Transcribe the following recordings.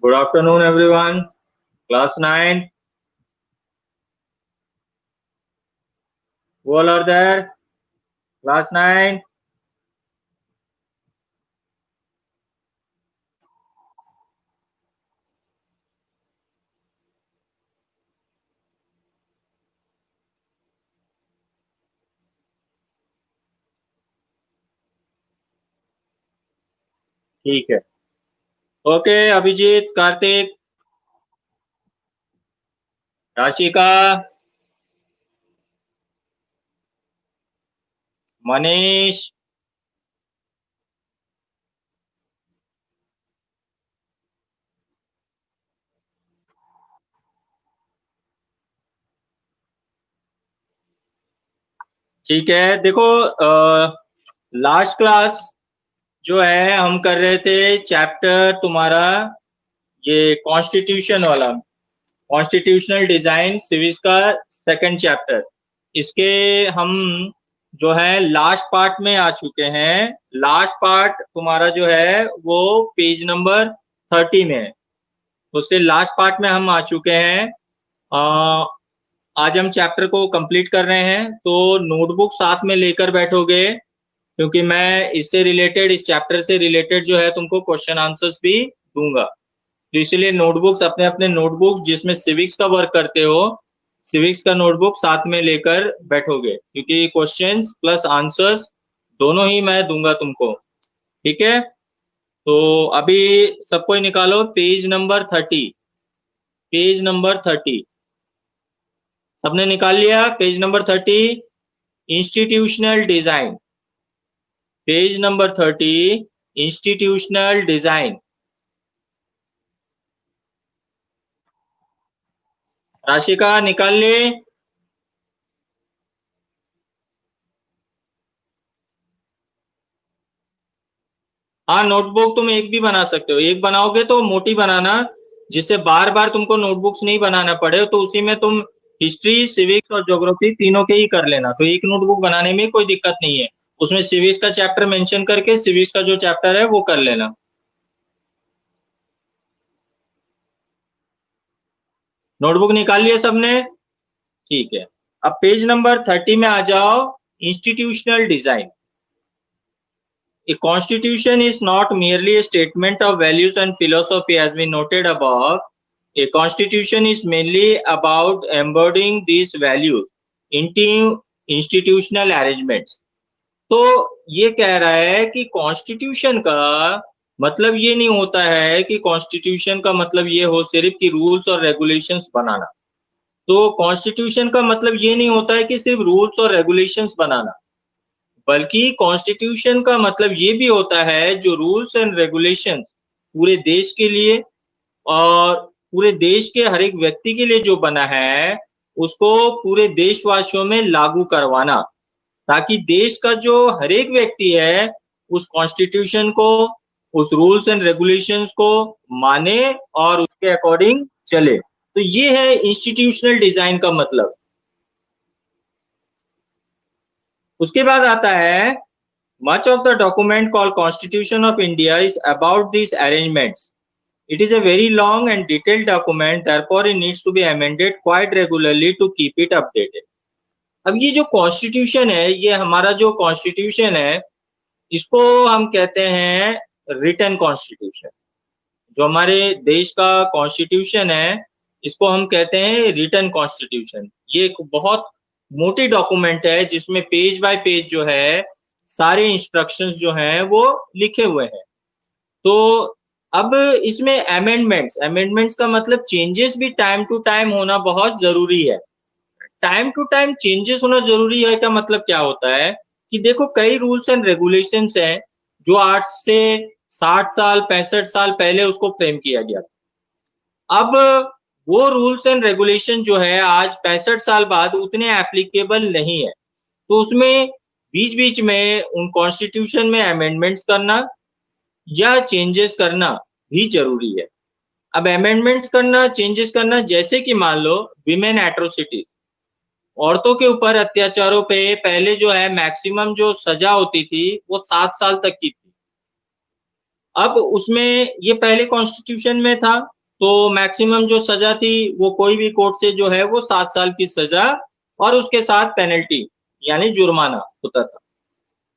Good afternoon, everyone. Class 9. Who all are there? Class 9. ठीक है. Okay, Abhijit, Kartik, Rashika, Manish, ठीक है. देखो, लास्ट क्लास जो है हम कर रहे थे चैप्टर तुम्हारा ये कॉन्स्टिट्यूशन वाला, कॉन्स्टिट्यूशनल डिजाइन सिविक्स का सेकंड चैप्टर. इसके हम जो है लास्ट पार्ट में आ चुके हैं. लास्ट पार्ट तुम्हारा जो है वो पेज नंबर 30 में है. उसके लास्ट पार्ट में हम आ चुके हैं. आज हम चैप्टर को कंप्लीट कर रहे हैं, तो नोटबुक साथ में लेकर बैठोगे, क्योंकि मैं इससे रिलेटेड, इस चैप्टर से रिलेटेड जो है तुमको क्वेश्चन आंसर्स भी दूंगा. तो इसलिए नोटबुक्स, अपने अपने नोटबुक्स जिसमें सिविक्स का वर्क करते हो, सिविक्स का नोटबुक साथ में लेकर बैठोगे, क्योंकि क्वेश्चंस प्लस आंसर्स दोनों ही मैं दूंगा तुमको. ठीक है. तो अभी सब कोई निकालो पेज नंबर 30. पेज नंबर 30 सबने निकाल लिया? Page number 30 institutional design. Page number 30 institutional design. Rashika निकाल ली? हाँ, नोटबुक तुम एक भी बना सकते हो. एक बनाओगे तो मोटी बनाना, जिससे बार बार तुमको नोटबुक्स नहीं बनाना पड़े. तो उसी में तुम हिस्ट्री, सिविक्स और ज्योग्राफी तीनों के ही कर लेना. तो एक नोटबुक बनाने में कोई दिक्कत नहीं है. उसमें सिविक्स का चैप्टर मेंशन करके सिविक्स का जो चैप्टर है वो कर लेना. नोटबुक निकाल लिए सबने? ठीक है. अब पेज नंबर 30 में आ जाओ. Institutional design. A constitution is not merely a statement of values and philosophy as we noted above. A constitution is mainly about embodying these values into institutional arrangements. तो ये कह रहा है कि कॉन्स्टिट्यूशन का मतलब ये नहीं होता है कि कॉन्स्टिट्यूशन का मतलब ये हो सिर्फ कि रूल्स और रेगुलेशंस बनाना. तो कॉन्स्टिट्यूशन का मतलब ये नहीं होता है कि सिर्फ रूल्स और रेगुलेशंस बनाना, बल्कि कॉन्स्टिट्यूशन का मतलब ये भी होता है जो रूल्स एंड रेगुलेशंस पूरे देश के लिए और पूरे देश के हर एक व्यक्ति के लिए जो बना है, उसको पूरे देशवासियों में लागू करवाना, ताकि देश का जो हर एक व्यक्ति है उस कॉन्स्टिट्यूशन को, उस रूल्स एंड रेगुलेशंस को माने और उसके अकॉर्डिंग चले. तो ये है इंस्टीट्यूशनल डिजाइन का मतलब. उसके बाद आता है much of the document called Constitution of India is about these arrangements. It is a very long and detailed document, therefore it needs to be amended quite regularly to keep it updated. अब ये जो constitution है, ये हमारा जो constitution है, इसको हम कहते हैं रिटन कॉन्स्टिट्यूशन. जो हमारे देश का कॉन्स्टिट्यूशन है, इसको हम कहते हैं रिटन कॉन्स्टिट्यूशन. ये एक बहुत मोटी डॉक्यूमेंट है जिसमें पेज बाय पेज जो है सारे इंस्ट्रक्शंस जो हैं वो लिखे हुए हैं. तो अब इसमें अमेंडमेंट्स का मतलब चेंजेस भी टाइम टू टाइम होना बहुत जरूरी है. टाइम टू टाइम चेंजेस होना जरूरी है का मतलब क्या होता है कि देखो, कई रूल्स एंड रेगुलेशंस हैं जो आज से 60 साल 65 साल पहले उसको फ्रेम किया गया. अब वो रूल्स एंड रेगुलेशन जो है आज 65 साल बाद उतने एप्लीकेबल नहीं है. तो उसमें बीच बीच में उन कॉन्स्टिट्यूशन में अमेंडमेंट्स करना या चेंजेस करना भी जरूरी है. अब अमेंडमेंट्स करना, चेंजेस करना, जैसे कि मान लो विमेन एट्रोसिटीज, औरतों के ऊपर अत्याचारों पे पहले जो है मैक्सिमम जो सजा होती थी वो 7 साल तक की थी. अब उसमें ये पहले कॉन्स्टिट्यूशन में था, तो मैक्सिमम जो सजा थी वो कोई भी कोर्ट से जो है वो 7 साल की सजा और उसके साथ पेनल्टी यानी जुर्माना होता था।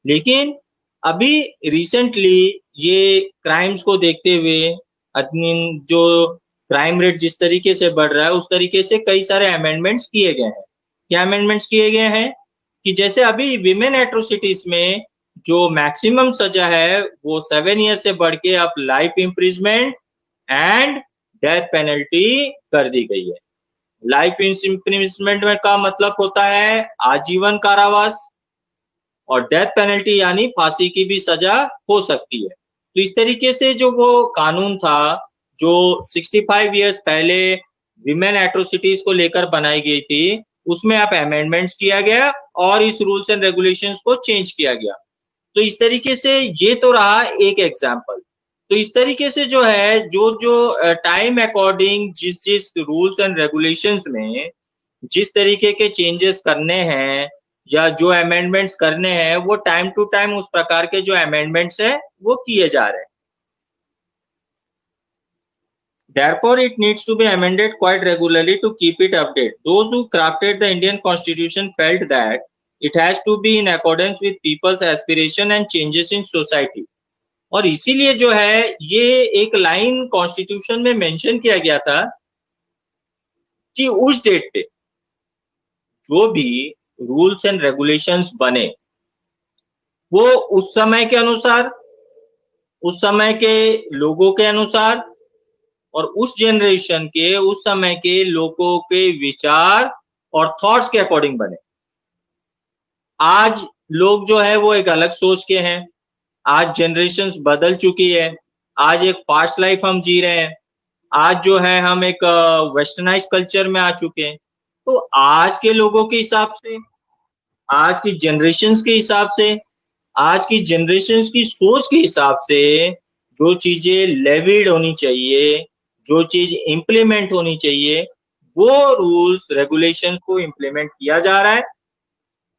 लेकिन अभी रिसेंटली ये क्राइम्स को देखते हुए जो क्राइम रेट जिस तरीके से बढ़ रहा है उस तरीके से कई सारे अमेंडमेंट्स किए गए हैं। क्या अमेंडमेंट्स किए गए हैं कि जैसे अभी विमेन एट्रोसिटीज में जो मैक्सिमम सजा है वो 7 ईयर से बढ़ के अब life imprisonment and death penalty कर दी गई है। लाइफ इम्प्रिजमेंट का मतलब होता है आजीवन कारावास और डेथ पेनल्टी यानी फांसी की भी सजा हो सकती है। तो इस तरीके से जो वो कानून था जो 65 इयर्स पहले विमेन एट्रोसिटीज को लेकर बनाई गई थी उसमें अब अमेंडमेंट्स किया गया और इस रूल्स एंड रेगुलेशंस को चेंज किया गया। तो इस तरीके से ये तो रहा एक एग्जाम्पल। तो इस तरीके से जो है जो टाइम अकॉर्डिंग जिस जिस रूल्स एंड रेगुलेशंस में जिस तरीके के चेंजेस करने हैं या जो अमेंडमेंट्स करने हैं वो टाइम टू टाइम उस प्रकार के जो अमेंडमेंट्स हैं वो किए जा रहे हैं। Therefore, it needs to be amended quite regularly to keep it updated. Those who crafted the Indian Constitution felt that it has to be in accordance with people's aspiration and changes in society. और इसीलिए जो है ये एक line constitution में mention किया गया था कि उस डेट पे जो भी रूल्स एंड रेगुलेशंस बने वो उस समय के अनुसार, उस समय के लोगों के अनुसार और उस जनरेशन के उस समय के लोगों के विचार और थॉट्स के अकॉर्डिंग बने। आज लोग जो है वो एक अलग सोच के हैं, आज जनरेशन्स बदल चुकी है, आज एक फास्ट लाइफ हम जी रहे हैं, आज जो है हम एक वेस्टर्नाइज कल्चर में आ चुके हैं। तो आज के लोगों के हिसाब से, आज की जनरेशन्स के हिसाब से, आज की जनरेशन्स की सोच के हिसाब से जो चीजें लेविड होनी चाहिए, जो चीज इम्प्लीमेंट होनी चाहिए वो रूल्स रेगुलेशंस को इम्प्लीमेंट किया जा रहा है।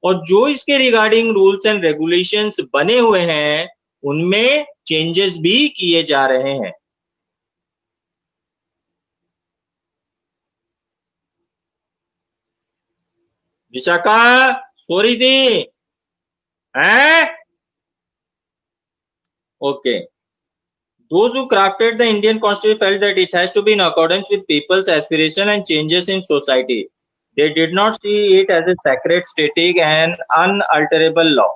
और जो इसके रिगार्डिंग रूल्स एंड रेगुलेशंस बने हुए हैं उनमें चेंजेस भी किए जा रहे हैं। विशाखा सो रही थी हैं? Okay. Those who crafted the Indian Constitution felt that it has to be in accordance with people's aspiration and changes in society. They did not see it as a sacred, static, and unalterable law.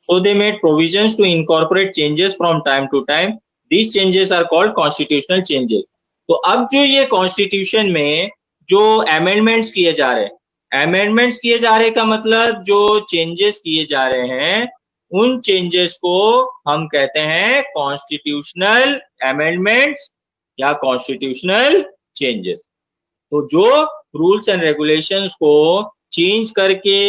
So they made provisions to incorporate changes from time to time. These changes are called constitutional changes. तो अब जो ये constitution में जो amendments किए जा रहे हैं, अमेंडमेंट्स किए जा रहे का मतलब जो चेंजेस किए जा रहे हैं उन चेंजेस को हम कहते हैं कॉन्स्टिट्यूशनल अमेंडमेंट्स या कॉन्स्टिट्यूशनल चेंजेस। तो जो रूल्स एंड रेगुलेशंस को चेंज करके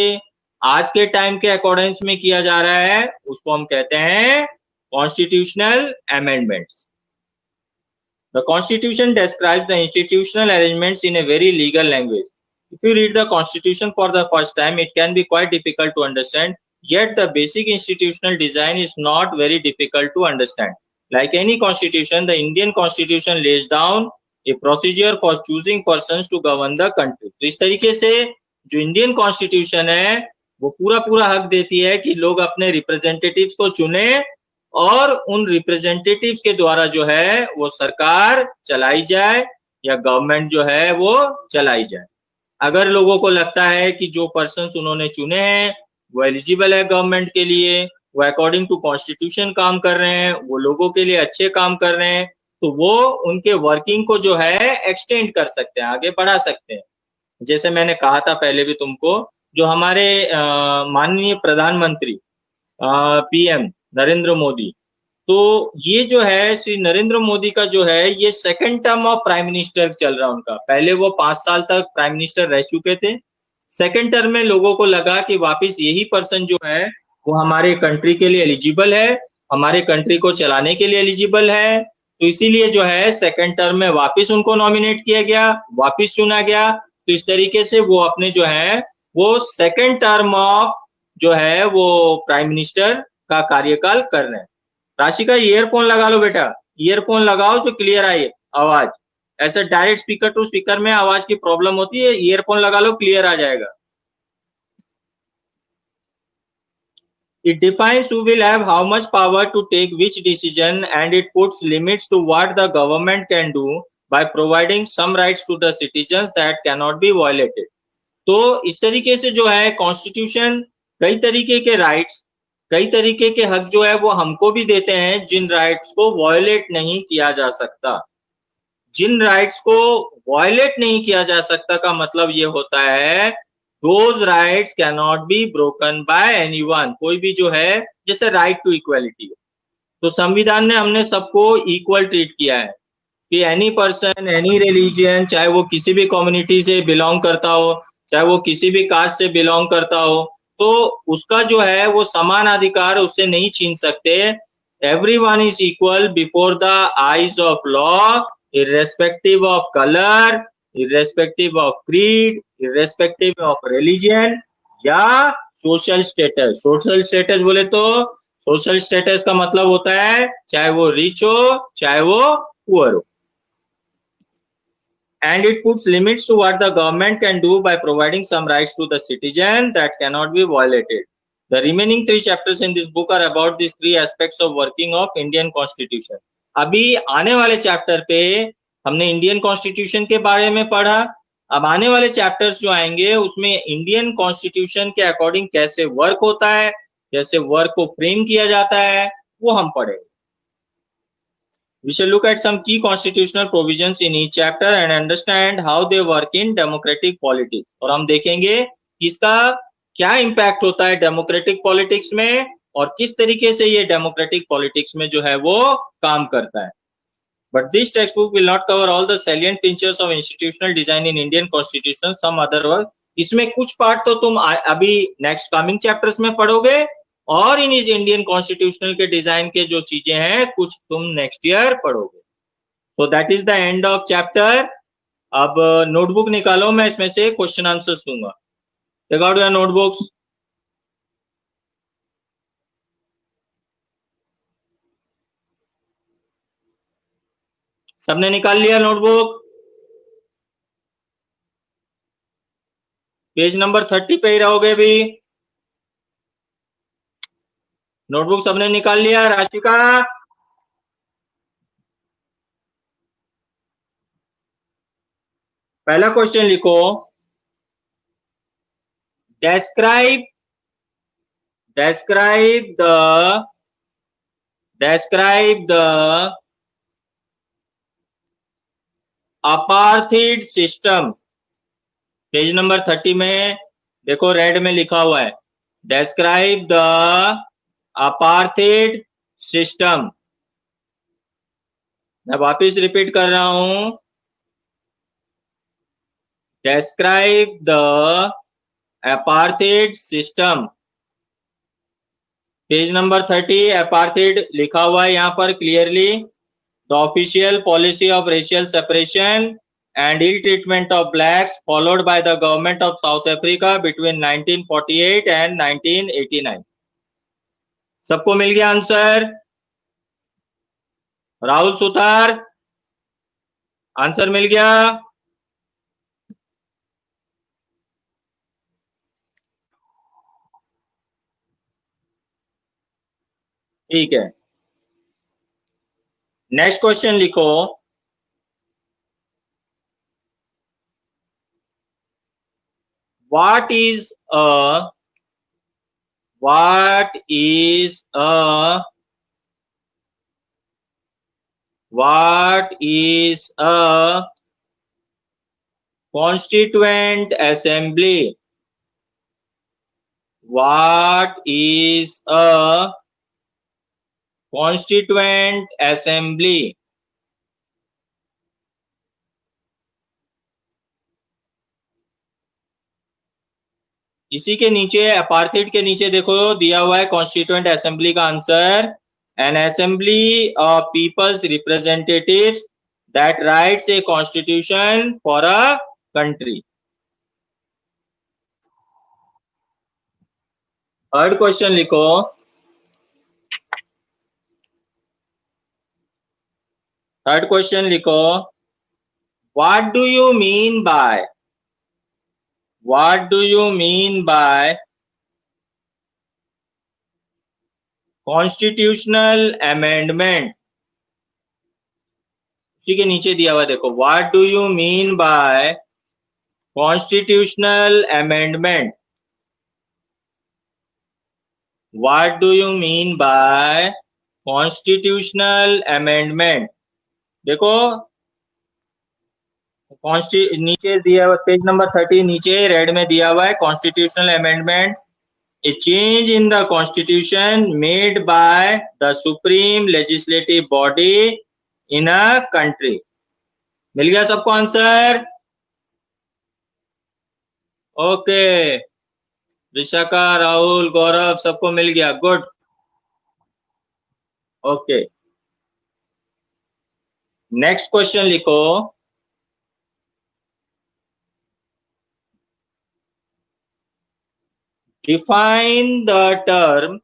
आज के टाइम के अकॉर्डेंस में किया जा रहा है उसको हम कहते हैं constitutional amendments. The Constitution describes the institutional arrangements in a very legal language. If you read the Constitution for the first time, it can be quite difficult to understand. Yet the basic institutional design is not very difficult to understand. Like any constitution, the Indian Constitution lays down a procedure for choosing persons to govern the country. तो इस तरीके से जो Indian constitution है वो पूरा हक देती है कि लोग अपने रिप्रेजेंटेटिव्स को चुने और उन रिप्रेजेंटेटिव्स के द्वारा जो है वो सरकार चलाई जाए या गवर्नमेंट जो है वो चलाई जाए। अगर लोगों को लगता है कि जो पर्सन्स उन्होंने चुने हैं वो एलिजिबल है गवर्नमेंट के लिए, वो अकॉर्डिंग टू कॉन्स्टिट्यूशन काम कर रहे हैं, वो लोगों के लिए अच्छे काम कर रहे हैं, तो वो उनके वर्किंग को जो है एक्सटेंड कर सकते हैं, आगे बढ़ा सकते हैं। जैसे मैंने कहा था पहले भी तुमको, जो हमारे माननीय प्रधानमंत्री पीएम नरेंद्र मोदी, तो ये जो है श्री नरेंद्र मोदी का जो है ये second term of prime minister चल रहा है उनका। पहले वो 5 साल तक प्राइम मिनिस्टर रह चुके थे। सेकंड टर्म में लोगों को लगा कि वापस यही पर्सन जो है वो हमारे कंट्री के लिए एलिजिबल है, हमारे कंट्री को चलाने के लिए एलिजिबल है, तो इसीलिए जो है सेकंड टर्म में वापस उनको नॉमिनेट किया गया, वापस चुना गया। तो इस तरीके से वो अपने जो है वो सेकंड टर्म ऑफ जो है वो प्राइम मिनिस्टर का कार्यकाल कर रहे हैं। राशिका ईयरफोन लगा लो बेटा। ईयरफोन लगाओ जो क्लियर आए आवाज, ऐसा डायरेक्ट स्पीकर टू स्पीकर में आवाज की प्रॉब्लम होती है, ईयरफोन लगा लो क्लियर आ जाएगा। It defines who will have how much power to take which decision, and it puts limits to what the government can do by providing some rights to the citizens that cannot be violated. तो इस तरीके से जो है constitution कई तरीके के rights, कई तरीके के हक जो है वो हमको भी देते हैं, जिन राइट्स को वायलेट नहीं किया जा सकता। जिन राइट्स को वायलेट नहीं किया जा सकता का मतलब ये होता है those rights can not be broken by anyone. कोई भी जो है, जैसे राइट टू इक्वालिटी, तो संविधान ने हमने सबको इक्वल ट्रीट किया है कि एनी पर्सन, एनी रिलीजन, चाहे वो किसी भी कम्युनिटी से बिलोंग करता हो, चाहे वो किसी भी कास्ट से बिलोंग करता हो, तो उसका जो है वो समान अधिकार उससे नहीं छीन सकते। Everyone is equal before the eyes of law, irrespective of color, irrespective of creed, irrespective of religion या सोशल स्टेटस। सोशल स्टेटस बोले तो सोशल स्टेटस का मतलब होता है चाहे वो रिच हो चाहे वो पुअर हो। And it puts limits to what the government can do by providing some rights to the citizen that cannot be violated. The remaining 3 chapters in this book are about these 3 aspects of working of Indian Constitution. अभी आने वाले chapter पे हमने Indian constitution के बारे में पढ़ा, अब आने वाले चैप्टर्स जो आएंगे उसमें इंडियन कॉन्स्टिट्यूशन के अकॉर्डिंग कैसे वर्क होता है, कैसे वर्क को फ्रेम किया जाता है, वो हम पढ़ेंगे। We shall look at some key constitutional provisions in each chapter and understand how they work in democratic politics. और हम देखेंगे इसका क्या इम्पैक्ट होता है डेमोक्रेटिक पॉलिटिक्स में और किस तरीके से ये डेमोक्रेटिक पॉलिटिक्स में जो है वो काम करता है। But this textbook will not cover all the salient features of institutional design in Indian Constitution. Some other work. इसमें कुछ पार्ट तो तुम अभी नेक्स्ट कमिंग चैप्टर्स में पढ़ोगे और इन इस इंडियन कॉन्स्टिट्यूशनल के डिजाइन के जो चीजें हैं कुछ तुम नेक्स्ट ईयर पढ़ोगे। So that is the end of chapter. अब नोटबुक निकालो, मैं इसमें से क्वेश्चन आंसर्स दूंगा। Take out your notebooks. सबने निकाल लिया नोटबुक? पेज नंबर 30 पे ही रहोगे भी। नोटबुक सबने निकाल लिया? राशिका, पहला क्वेश्चन लिखो, describe the apartheid system। Page number 30 में देखो रेड में लिखा हुआ है describe the apartheid system। मैं वापिस रिपीट कर रहा हूं, describe the apartheid system। Page number 30 apartheid लिखा हुआ है यहाँ पर clearly. The official policy of racial separation and ill treatment of blacks followed by the government of South Africa between 1948 and 1989। सबको मिल गया आंसर? राहुल सुतार, आंसर मिल गया? ठीक है, नेक्स्ट क्वेश्चन लिखो, what is a constituent assembly? What is a constituent assembly? इसी के नीचे अपार्थाइड के नीचे देखो दिया हुआ है कॉन्स्टिट्यूएंट असेंबली का answer, an assembly of people's representatives that writes a constitution for a country. Third question लिखो, थर्ड क्वेश्चन लिखो, what do you mean by, what do you mean by constitutional amendment? उसी के नीचे दिया हुआ देखो, what do you mean by constitutional amendment, what do you mean by constitutional amendment? देखो नीचे दिया हुआ पेज नंबर 30 नीचे रेड में दिया हुआ है, constitutional amendment a change in the constitution made by the supreme legislative body in a country. मिल गया सबको आंसर? ओके, विशाखा, राहुल, गौरव सबको मिल गया, गुड। ओके, नेक्स्ट क्वेश्चन लिखो, define the term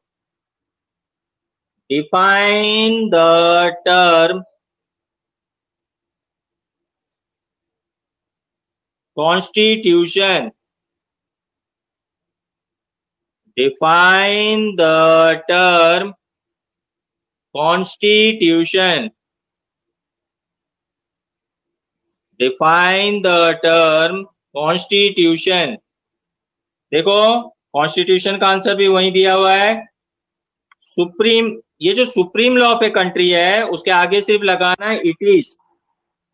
constitution, define the term constitution, define the term constitution। देखो constitution का answer भी वही दिया हुआ है, सुप्रीम, ये जो supreme law of a country है उसके आगे सिर्फ लगाना है इट इज।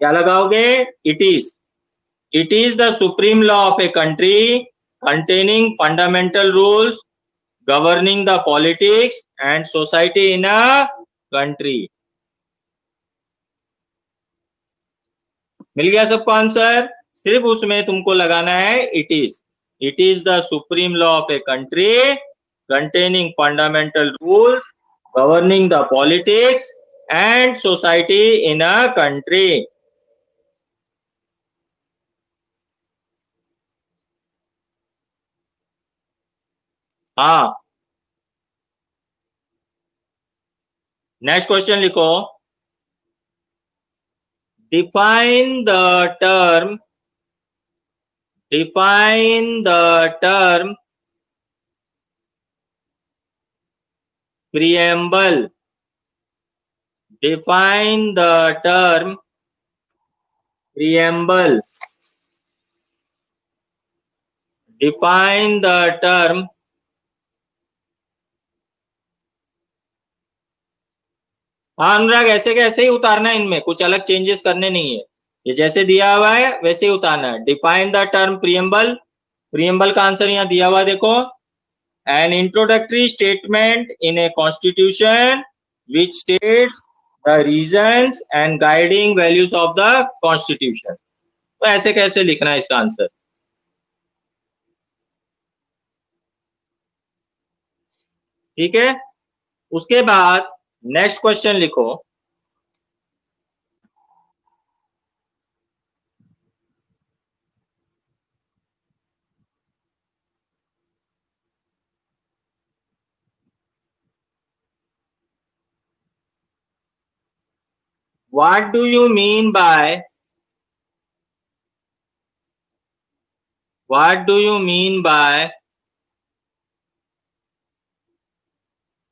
क्या लगाओगे? It is. It is the supreme law of a country containing fundamental rules governing the politics and society in a country। मिल गया सबको आंसर? सिर्फ उसमें तुमको लगाना है it is. It is the supreme law of a country containing fundamental rules governing the politics and society in a country। हाँ, next question लिखो, define the term preamble, define the term preamble, define the term हाँ अनुराग, ऐसे के ऐसे ही उतारना है, इनमें कुछ अलग चेंजेस करने नहीं है, ये जैसे दिया हुआ है वैसे ही उतारना है। Define the term preamble, preamble का आंसर यहाँ दिया हुआ देखो, N introductory statement in a constitution which states the reasons and guiding values of the constitution. तो ऐसे कैसे लिखना है इसका आंसर? ठीक है, उसके बाद नेक्स्ट क्वेश्चन लिखो, what do you mean by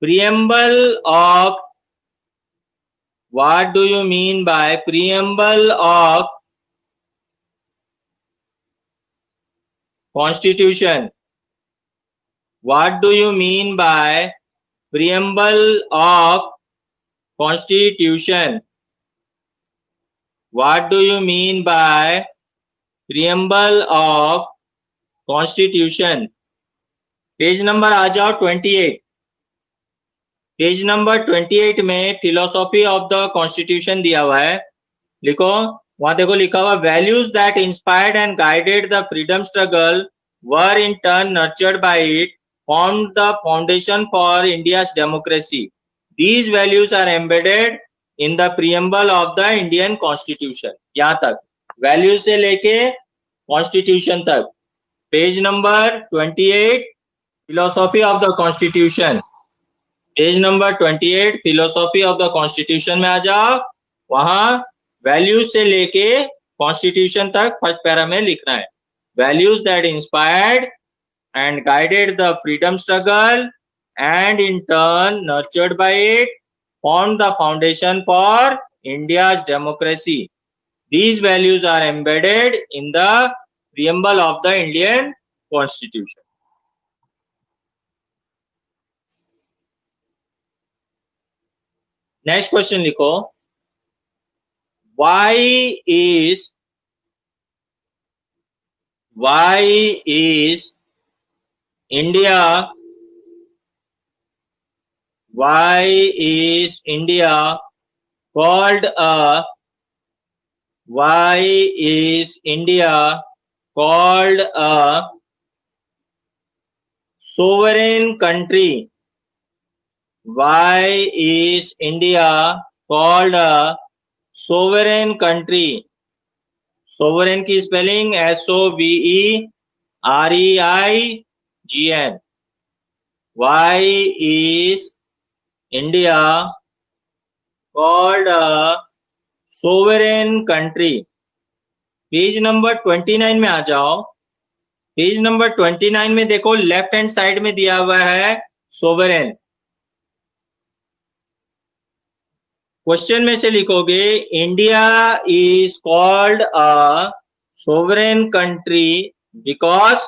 preamble of constitution? What do you mean by preamble of constitution? What do you mean by preamble of constitution? Page number आ जाओ 28। पेज नंबर 28 में philosophy of the constitution दिया हुआ है, लिखो, वहां देखो लिखा हुआ, values that inspired and guided the freedom struggle were in turn nurtured by it formed the foundation for India's democracy. These values are embedded in the preamble of the Indian Constitution। यहाँ तक value से लेके constitution तक, page number 28 philosophy of the constitution, page number 28 philosophy of the constitution में आ जाओ, वहां values से लेके कॉन्स्टिट्यूशन तक फर्स्ट पैरा में लिखना है। Values that inspired and guided the freedom struggle and in turn nurtured by it formed the foundation for India's democracy. These values are embedded in the preamble of the Indian Constitution. Next question लिखो, why is India called a sovereign country? Why is India called a sovereign country? Sovereign की spelling SOVEREIGN. Why is India called a sovereign country? Page number 29 में आ जाओ। Page number 29 में देखो, left hand side में दिया हुआ है sovereign. Question में से लिखोगे, India is called a sovereign country because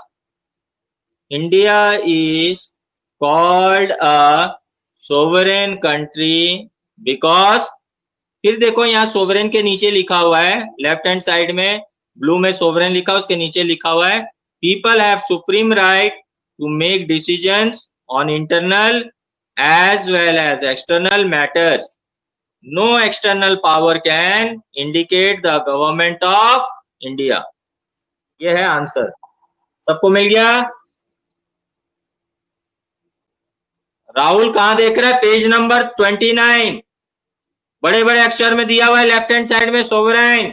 India is called a sovereign country because, फिर देखो यहाँ सोवरेन के नीचे लिखा हुआ है, लेफ्ट हैंड साइड में ब्लू में सोवरेन लिखा, उसके नीचे लिखा हुआ है, people have supreme right to make decisions on internal as well as external matters. No external power can indicate the government of India. ये है आंसर. सबको मिल गया? राहुल कहां देख रहा है? पेज नंबर 29 बड़े बड़े अक्षर में दिया हुआ है, लेफ्ट हैंड साइड में सोवरेन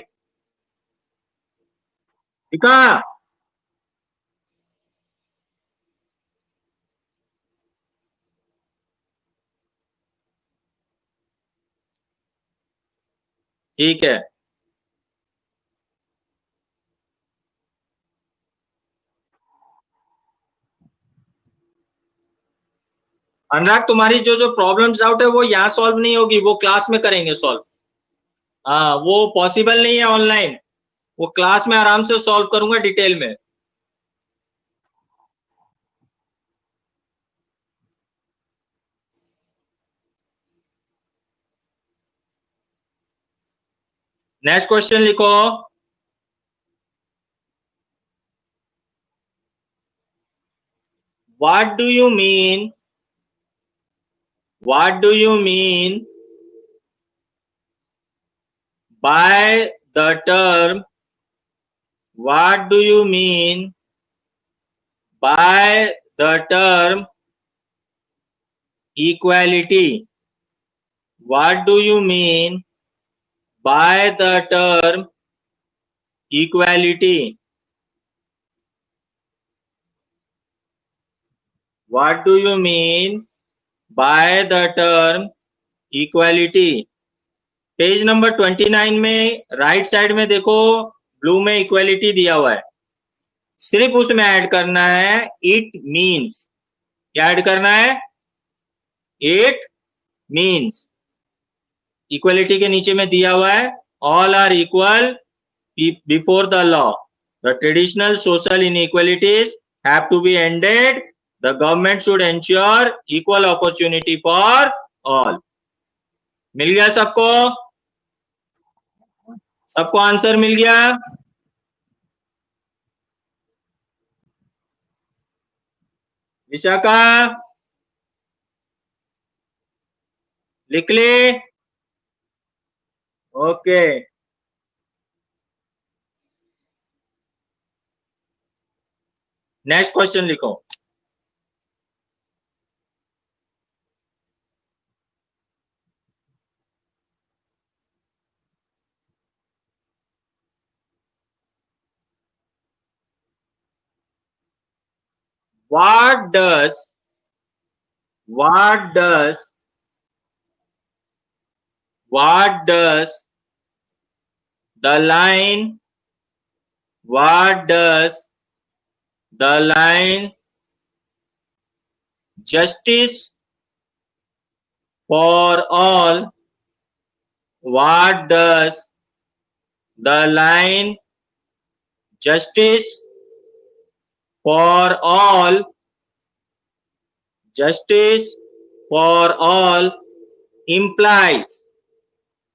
लिखा. ठीक है. अनुराग, तुम्हारी जो जो प्रॉब्लम्स डाउट है वो यहाँ सॉल्व नहीं होगी, वो क्लास में करेंगे सॉल्व. हाँ, वो पॉसिबल नहीं है ऑनलाइन, वो क्लास में आराम से सॉल्व करूंगा डिटेल में. नेक्स्ट क्वेश्चन लिखो. What do you mean by the term equality? What do you mean by the term equality? What do you mean by the term equality? Page number 29 में right side में देखो, blue में equality दिया हुआ है, सिर्फ उसमें ऐड करना है इट मीन्स. क्या ऐड करना है? It means. इक्वालिटी के नीचे में दिया हुआ है, all are equal before the law. The traditional social inequalities have to be ended. The government should ensure equal opportunity for all. मिल गया सबको? सबको आंसर मिल गया? विशाखा लिख ले? ओके. नेक्स्ट क्वेश्चन लिखो. What does the line, what does the line justice for all, what does the line justice for all, justice for all implies?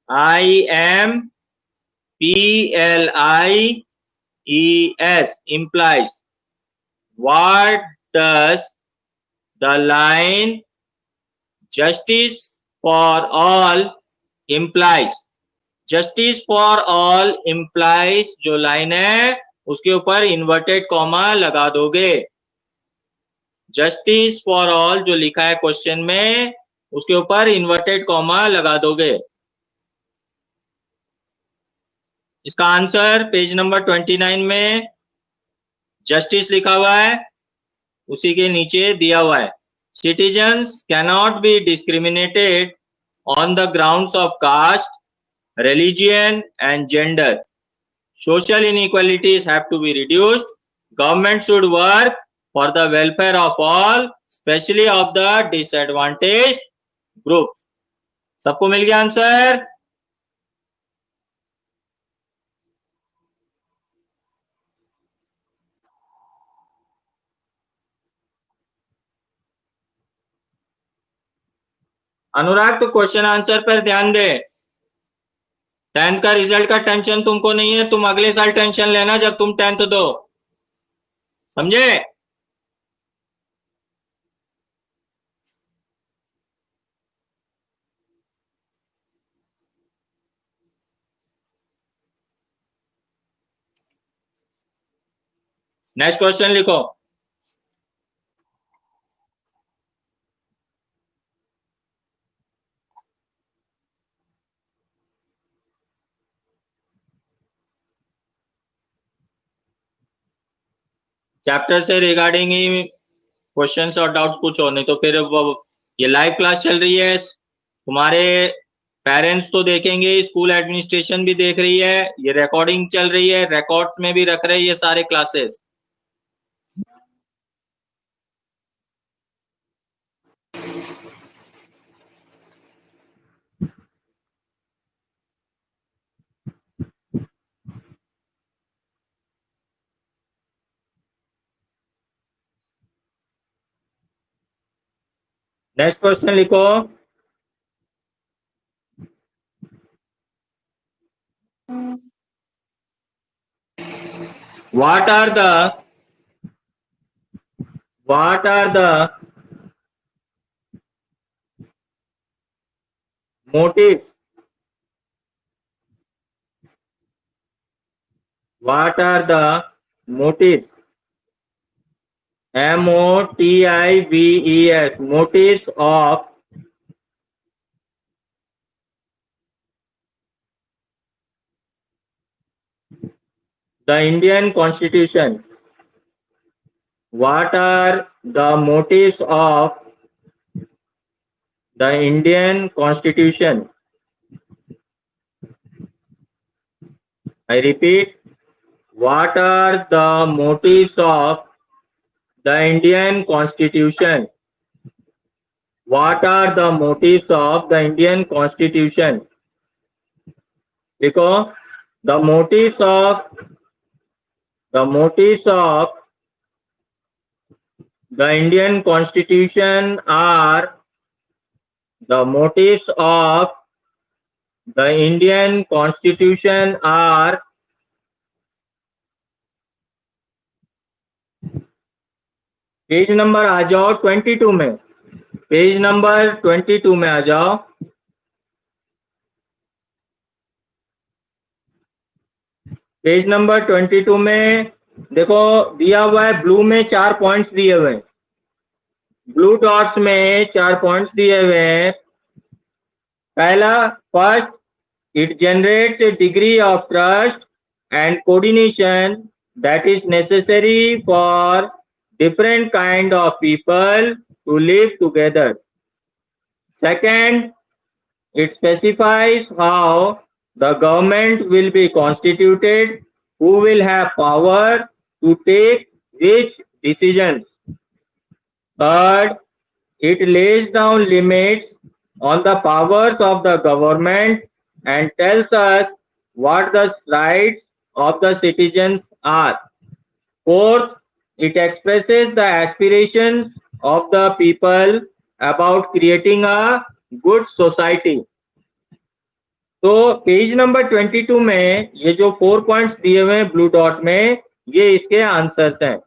IMPLIES, implies. What does the line justice for all implies? Justice for all implies जो line है उसके ऊपर inverted comma लगा दोगे। Justice for all जो लिखा है question में उसके ऊपर इन्वर्टेड कॉमा लगा दोगे। इसका आंसर पेज नंबर 29 में जस्टिस लिखा हुआ है, उसी के नीचे दिया हुआ है, citizens cannot be discriminated on the grounds of caste, religion and gender. Social inequalities have to be reduced. Government should work for the welfare of all, especially of the disadvantaged groups. सबको मिल गया answer? अनुराग तो question answer पर ध्यान दे। 10th का result का tension तुमको नहीं है, तुम अगले साल टेंशन लेना जब तुम 10th दो, समझे? नेक्स्ट क्वेश्चन लिखो। चैप्टर से रिगार्डिंग ही क्वेश्चंस और डाउट्स पूछो, नहीं तो फिर ये लाइव क्लास चल रही है, तुम्हारे पेरेंट्स तो देखेंगे, स्कूल एडमिनिस्ट्रेशन भी देख रही है, ये रिकॉर्डिंग चल रही है, रिकॉर्ड्स में भी रख रहे हैं ये सारे क्लासेस। नेक्स्ट क्वेश्चन लिखो। What are the motives? What are the motives? MOTIVES, motives of the Indian Constitution. What are the motives of the Indian Constitution? I repeat, what are the motives of the Indian Constitution? What are the motives of the Indian Constitution? Because the motives of the Indian Constitution are page number आ जाओ 22 में, page number 22 में आ जाओ। Page number 22 में देखो दिया हुआ है, ब्लू में 4 पॉइंट्स दिए हुए हैं, ब्लू डॉट्स में 4 पॉइंट्स दिए हुए हैं। पहला, first, it generates A degree of trust and coordination that is necessary for different kind of people to live together. Second, it specifies how the government will be constituted, who will have power to take which decisions. Third, it lays down limits on the powers of the government and tells us what the rights of the citizens are. Fourth, it expresses the aspirations of the people about creating a good society. तो page number 22 में ये जो 4 points दिए हुए हैं blue dot में, ये इसके आंसर्स हैं.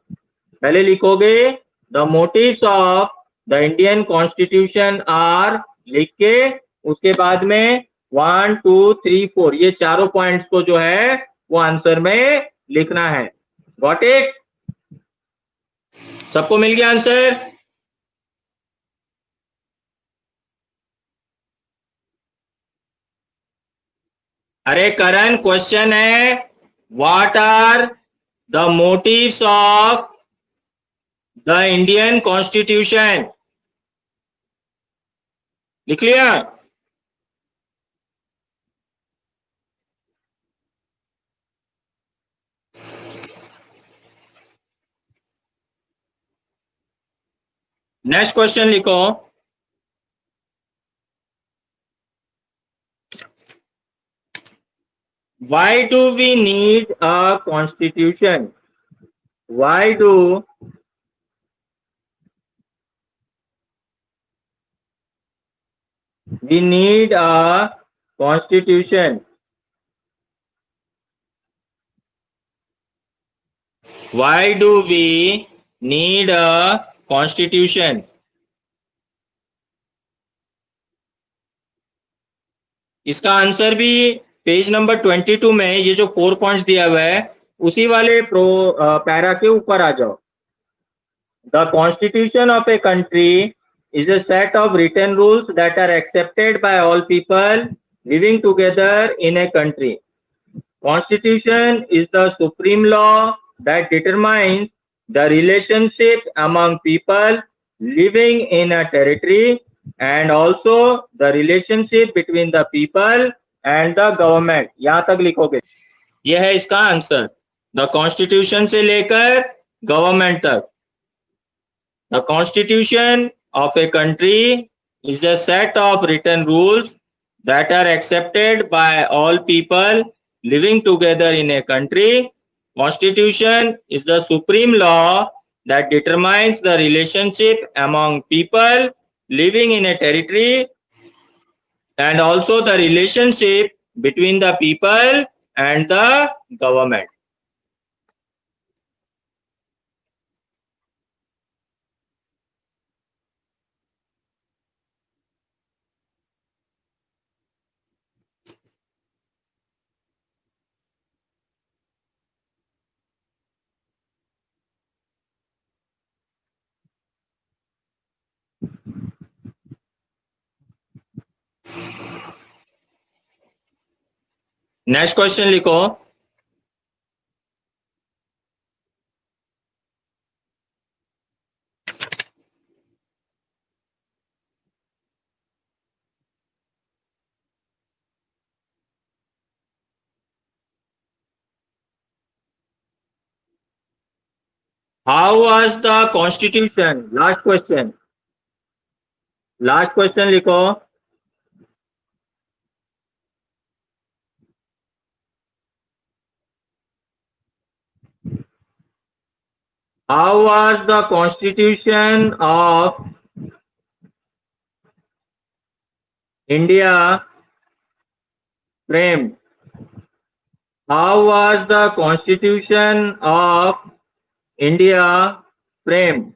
पहले लिखोगे the motives of the Indian constitution are, लिख के उसके बाद में 1 2 3 4 ये चारों पॉइंट्स को जो है वो आंसर में लिखना है. Got it? सबको मिल गया आंसर? अरे करण, क्वेश्चन है what are the motives of the Indian constitution. लिख लिया? नेक्स्ट क्वेश्चन लिखो. Why do we need a constitution? Why do we need a constitution? Why do we need a constitution? इसका answer भी page number 22 में ये जो 4 points दिया हुआ है उसी वाले पैरा के ऊपर आ जाओ. The constitution of a country is a set of written rules that are accepted by all people living together in a country. Constitution is the supreme law that determines the relationship among people living in a territory and also the relationship between the people and the government. यहाँ तक लिखोगे. यह है इसका answer. The constitution से लेकर government तक. The constitution of a country is a set of written rules that are accepted by all people living together in a country. Constitution is the supreme law that determines the relationship among people living in a territory and also the relationship between the people and the government. Next question लिखो. How was the constitution? Last question. Last question लिखो. How was the constitution of India framed? How was the constitution of India framed?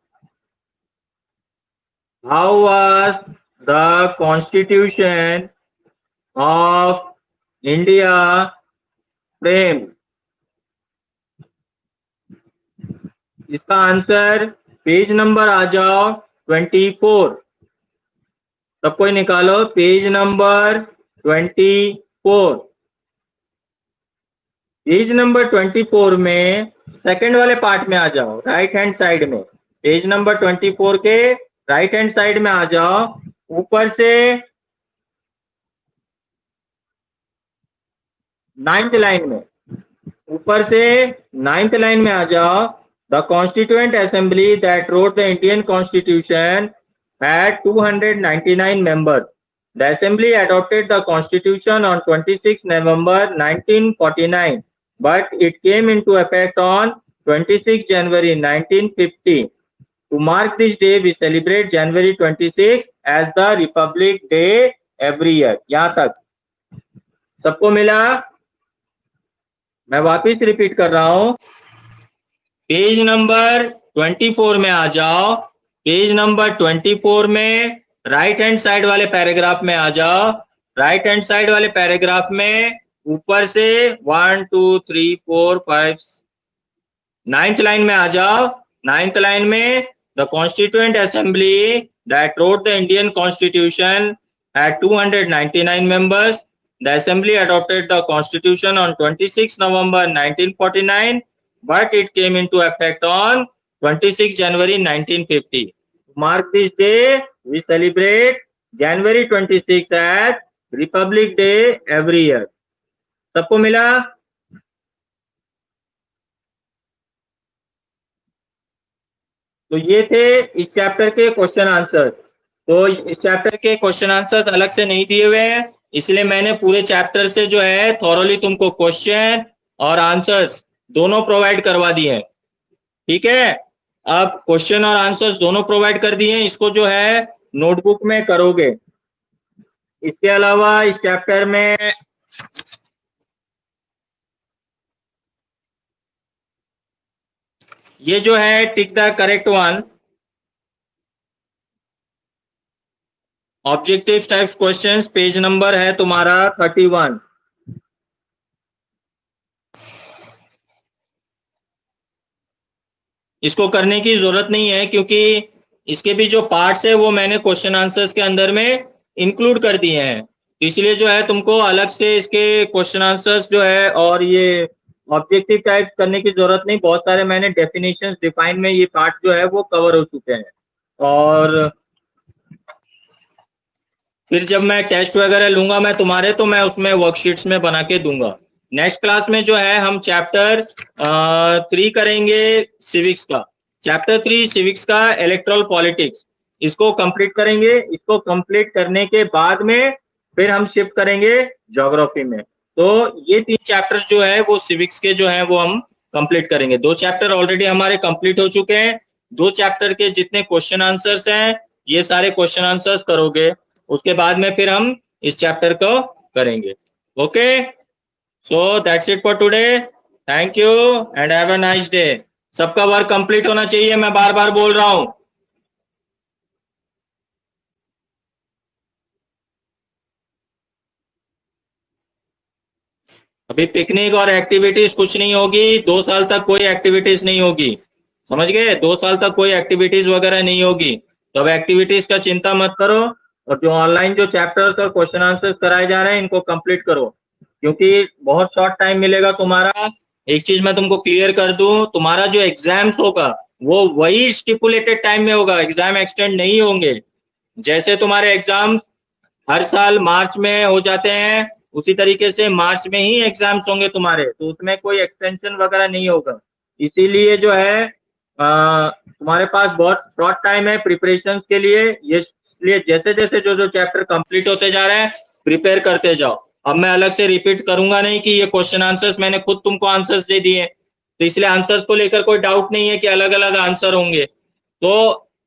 How was the constitution of India framed? इसका answer page number आ जाओ 24. सब कोई निकालो page number 24. Page number 24 में second वाले part में आ जाओ, राइट हैंड साइड में. पेज नंबर 24 के राइट हैंड साइड में आ जाओ. ऊपर से 9th लाइन में, ऊपर से 9th लाइन में आ जाओ। The constituent assembly that wrote the Indian constitution had 299 members. The assembly adopted the constitution on 26 November 1949, but it came into effect on 26 January 1950. To mark this day, we celebrate January 26 as the Republic Day every year. यहाँ तक सबको मिला? मैं वापिस repeat कर रहा हूं। Page number 24 में आ जाओ। पेज नंबर 24 में राइट हैंड साइड वाले पैराग्राफ में आ जाओ। राइट हैंड साइड वाले पैराग्राफ में ऊपर से 1 2 3 4 5 9th लाइन में आ जाओ। 9th लाइन में the constituent assembly that wrote the Indian constitution had 299 members. The assembly adopted the constitution on 26 November 1949, but it came into effect on 26 January 1950. To mark this day, we celebrate January 26 as Republic Day every year. सबको मिला? तो ये थे इस chapter के question answer. तो इस chapter के क्वेश्चन आंसर्स अलग से नहीं दिए हुए हैं, इसलिए मैंने पूरे चैप्टर से जो है थॉरोली तुमको क्वेश्चन और आंसर्स दोनों प्रोवाइड करवा दिए हैं। ठीक है, अब क्वेश्चन और आंसर्स दोनों प्रोवाइड कर दिए हैं, इसको जो है नोटबुक में करोगे। इसके अलावा इस चैप्टर में ये जो है tick the correct one, objective types questions, page number है तुम्हारा 31। इसको करने की जरूरत नहीं है क्योंकि इसके भी जो पार्ट्स है वो मैंने क्वेश्चन आंसर्स के अंदर में इंक्लूड कर दिए हैं, इसलिए जो है तुमको अलग से इसके क्वेश्चन आंसर्स जो है और ये ऑब्जेक्टिव टाइप्स करने की जरूरत नहीं। बहुत सारे मैंने डेफिनेशंस डिफाइन में ये पार्ट जो है वो कवर हो चुके हैं, और फिर जब मैं टेस्ट वगैरह लूंगा मैं तुम्हारे, तो मैं उसमें वर्कशीट्स में बना के दूंगा। नेक्स्ट क्लास में जो है हम चैप्टर 3 करेंगे सिविक्स का। चैप्टर 3 सिविक्स का इलेक्टोरल पॉलिटिक्स, इसको कंप्लीट करेंगे। इसको कंप्लीट करने के बाद में फिर हम शिफ्ट करेंगे ज्योग्राफी में। तो ये 3 चैप्टर्स जो है वो सिविक्स के जो है वो हम कंप्लीट करेंगे। 2 चैप्टर ऑलरेडी हमारे कंप्लीट हो चुके हैं। 2 चैप्टर के जितने क्वेश्चन आंसर्स हैं ये सारे क्वेश्चन आंसर्स करोगे, उसके बाद में फिर हम इस चैप्टर को करेंगे। Okay, so that's it for today. Thank you and have a nice day. सबका वर्क कंप्लीट होना चाहिए, मैं बार बार बोल रहा हूं। अभी पिकनिक और एक्टिविटीज कुछ नहीं होगी, 2 साल तक कोई एक्टिविटीज नहीं होगी, समझ गए? 2 साल तक कोई एक्टिविटीज वगैरह नहीं होगी, तो अब एक्टिविटीज का चिंता मत करो, और जो ऑनलाइन जो चैप्टर्स और क्वेश्चन आंसर्स कराए जा रहे हैं इनको कंप्लीट करो, क्योंकि बहुत शॉर्ट टाइम मिलेगा तुम्हारा। एक चीज मैं तुमको क्लियर कर दूं, तुम्हारा जो एग्जाम्स होगा वो वही स्टिपुलेटेड टाइम में होगा, एग्जाम एक्सटेंड नहीं होंगे। जैसे तुम्हारे एग्जाम्स हर साल मार्च में हो जाते हैं, उसी तरीके से मार्च में ही एग्जाम्स होंगे तुम्हारे, तो उसमें कोई एक्सटेंशन वगैरह नहीं होगा। इसीलिए जो है तुम्हारे पास बहुत शॉर्ट टाइम है प्रिपरेशन के लिए, इसलिए जैसे जैसे जो चैप्टर कंप्लीट होते जा रहे हैं प्रिपेयर करते जाओ। अब मैं अलग से रिपीट करूंगा नहीं कि ये क्वेश्चन आंसर्स मैंने खुद तुमको आंसर्स दे दिए, तो इसलिए आंसर्स को लेकर कोई डाउट नहीं है कि अलग अलग आंसर होंगे। तो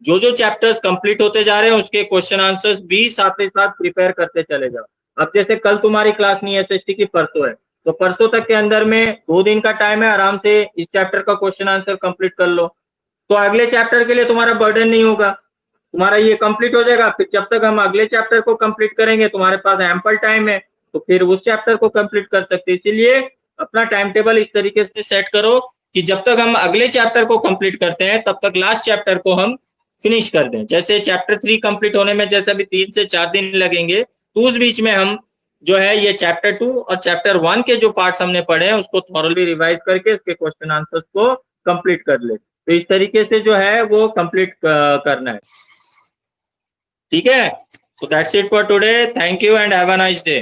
जो चैप्टर्स कंप्लीट होते जा रहे हैं उसके क्वेश्चन आंसर्स भी साथ ही साथ प्रिपेयर करते चले जाओ। अब जैसे कल तुम्हारी क्लास नहीं है एसएसटी की, परसों है, तो परसों तक के अंदर में 2 दिन का टाइम है, आराम से इस चैप्टर का क्वेश्चन आंसर कंप्लीट कर लो, तो अगले चैप्टर के लिए तुम्हारा बर्डन नहीं होगा, तुम्हारा ये कंप्लीट हो जाएगा। फिर जब तक हम अगले चैप्टर को कंप्लीट करेंगे तुम्हारे पास एम्पल टाइम है, तो फिर उस चैप्टर को कंप्लीट कर सकते। इसीलिए अपना टाइम टेबल इस तरीके से सेट करो कि जब तक हम अगले चैप्टर को कंप्लीट करते हैं तब तक लास्ट चैप्टर को हम फिनिश कर दें। जैसे चैप्टर 3 कंप्लीट होने में जैसे अभी 3 से 4 दिन लगेंगे, तो उस बीच में हम जो है ये चैप्टर 2 और चैप्टर 1 के जो पार्ट्स हमने पढ़े हैं उसको थॉरली रिवाइज करके उसके क्वेश्चन आंसर्स को कंप्लीट कर ले। तो इस तरीके से जो है वो कंप्लीट करना है, ठीक है? So that's it for today. Thank you and have a nice day.